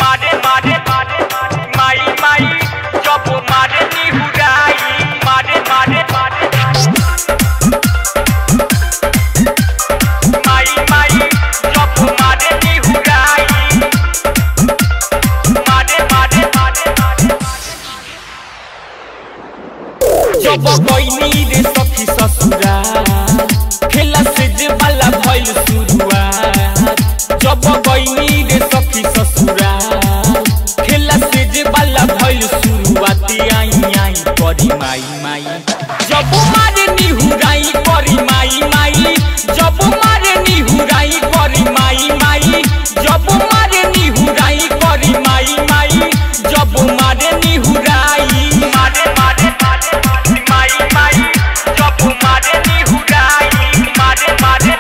मारे मारे माई माई जब मारे निहुराई मारे मारे माई माई जब मारे निहुराई मारे मारे जब गईनी रे सखी ससुरा खेला से वाला भइल शुरुआत जब गईनी रे सखी ससुरा खेला से वाला भइल शुरुआत आई आई करी माई माई जब मारे निहुराई करी माई माई जब मारे निहुराई करी माई माई जब मारे निहुराई करी माई माई जब मारे निहुराई मारे मारे माई माई जब मारे निहुराई मारे मारे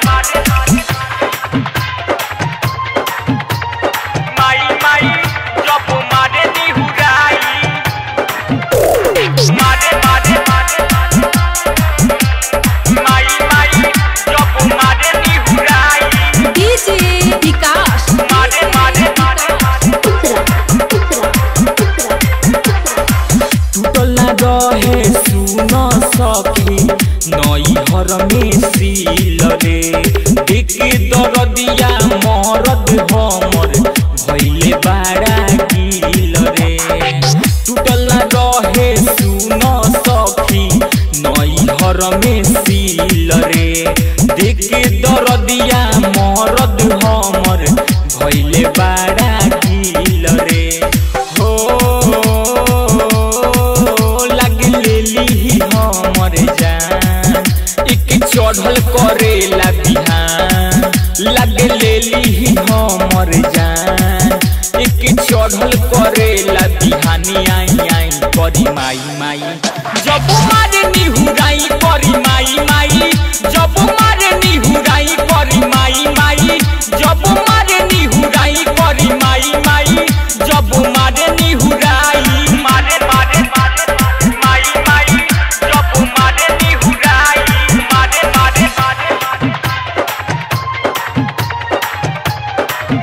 माई माई जब मारे निहुराई मारे मारे माई माई जब मारे निहुराई डीजे विकास मारे मारे टूटला रहे सुन सखी नई घर में सील रे देख दरदिया मरद हमर भइले बाड़ा गिल रे टूटला रहे सुन सखी नई घर में सील रे देख दरदिया मरद हमर भइले बाड़ा गिल रे हो हमर जान एक चढ़ल करेला बिहान लग लेली हमर जान एक चढ़ल करेला बिहानी आई आई करी माई माई जब मारे निहुराई करी माई माई जब मारे निहुराई करी माई माई जब मारे निहुराई करी माई माई जब मारे निहुराई मारे मारे माई माई जब मारे निहुराई मारे मारे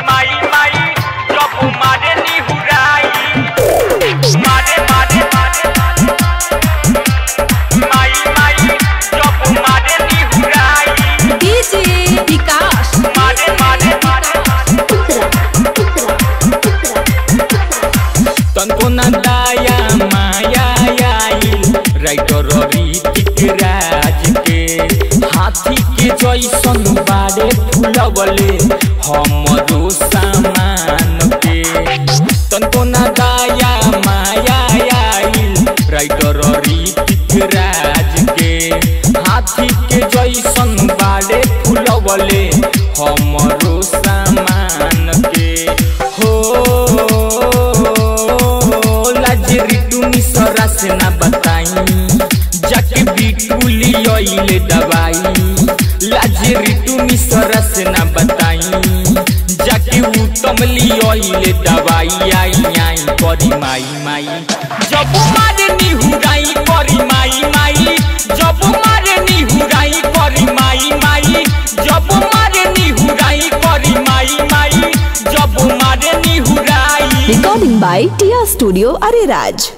माई माई जब मारे निहुराई मारे मारे माई माई जब मारे निहुराई डीजे विकास मारे मारे तनको न दाया माया आइल राइटर रीतिक राज के हाथी के जैसन बारे फुलवले हमरो सामान के तनको न दाया माया आइल राइटर रीतिक राज के हाथी के जैसन बारे फुलवले हमरो सामान के हो मिसरा से ना बताई जाके बिटुली ओइले दवाई लाज ऋतु मिसरा से ना बताई जाके उत्तमली ओइले दवाई आई आई करी माई माई जब मारे निहुराई करी माई माई जब मारे निहुराई करी माई माई जब मारे निहुराई करी माई माई जब मारे निहुराई recording by Tiya studio Areraj.